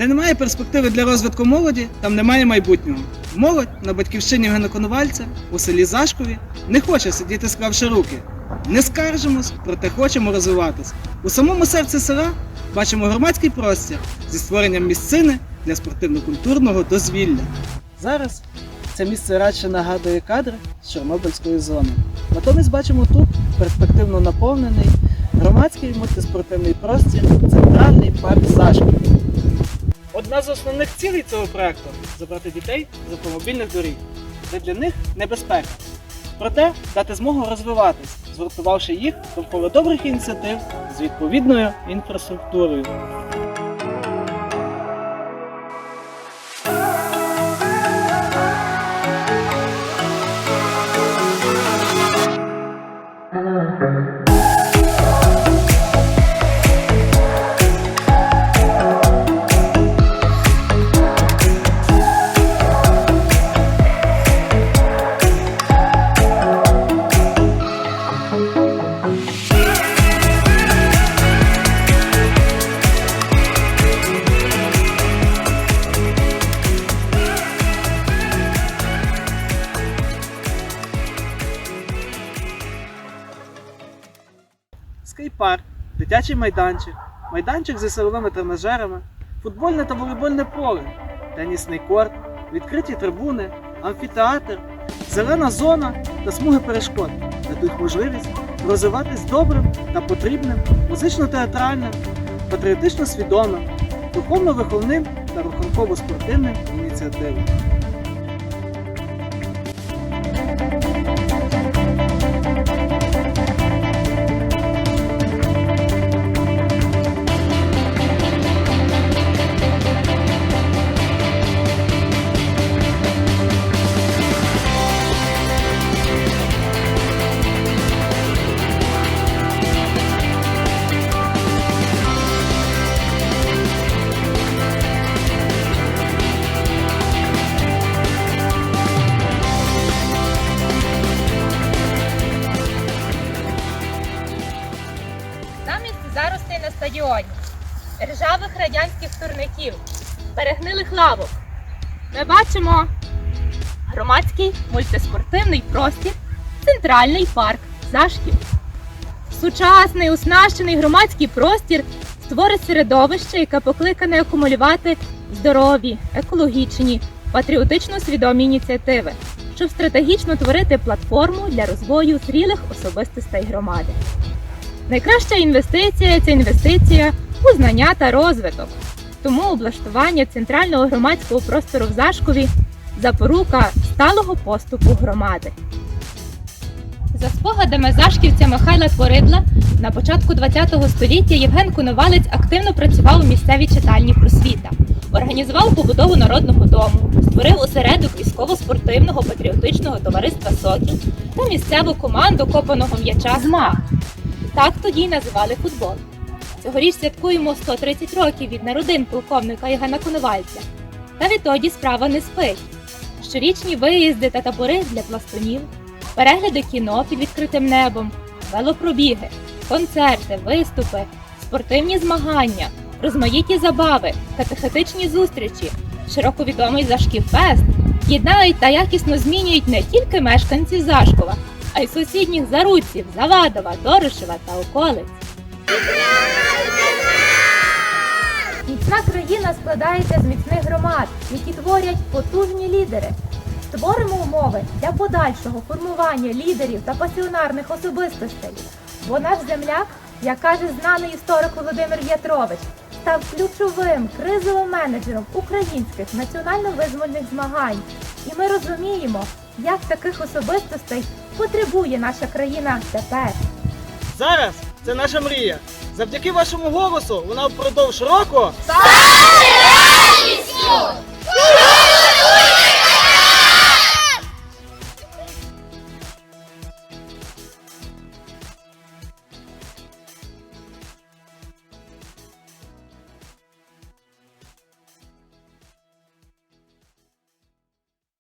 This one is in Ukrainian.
Де немає перспективи для розвитку молоді, там немає майбутнього. Молодь на батьківщині Євгена Коновальця у селі Зашкові не хоче сидіти склавши руки. Не скаржимось, проте хочемо розвиватись. У самому серці села бачимо громадський простір зі створенням місцини для спортивно-культурного дозвілля. Зараз це місце радше нагадує кадри з Чорнобильської зони. Натомість бачимо тут перспективно наповнений громадський мультиспортивний простір «Центральний парк Зашків». Одна з основних цілей цього проєкту – забрати дітей з автомобільних доріг, де для них небезпека. Проте дати змогу розвиватись, згуртувавши їх довкола добрих ініціатив з відповідною інфраструктурою. Скейт-парк, дитячий майданчик, майданчик зі силовими тренажерами, футбольне та волейбольне поле, тенісний корт, відкриті трибуни, амфітеатр, зелена зона та смуги перешкод дадуть можливість розвиватись добрим та потрібним, музично-театральним, патріотично свідомим, духовно-виховним та руханково-спортивним ініціативам. Заростей на стадіоні, ржавих радянських турників, перегнилих лавок. Ми бачимо громадський мультиспортивний простір «Центральний парк Зашків». Сучасний, оснащений громадський простір створить середовище, яке покликане акумулювати здорові, екологічні, патріотично свідомі ініціативи, щоб стратегічно творити платформу для розвою зрілих особистостей громади. Найкраща інвестиція – це інвестиція у знання та розвиток. Тому облаштування центрального громадського простору в Зашкові – запорука сталого поступу громади. За спогадами зашківця Михайла Творидла, на початку ХХ століття Євген Коновалець активно працював у місцевій читальні «Просвіта», організував побудову народного дому, створив осередок військово-спортивного патріотичного товариства «Сокіл» та місцеву команду копаного м'яча «Змах». Так тоді й називали футбол. Цьогоріч святкуємо 130 років від народин полковника Євгена Коновальця. Та відтоді справа не спить. Щорічні виїзди та табори для пластунів, перегляди кіно під відкритим небом, велопробіги, концерти, виступи, спортивні змагання, розмаїті забави, катехетичні зустрічі, широко відомий Зашківфест єднають та якісно змінюють не тільки мешканців Зашкова, а й сусідніх Заруців, Завадова, Дорошева та околиць. Міцна країна складається з міцних громад, які творять потужні лідери. Створимо умови для подальшого формування лідерів та пасіонарних особистостей. Бо наш земляк, як каже знаний історик Володимир В'ятрович, став ключовим кризовим менеджером українських національно-визвольних змагань. І ми розуміємо, як таких особистостей потребує наша країна тепер. Зараз це наша мрія. Завдяки вашому голосу вона впродовж року стане реальністю!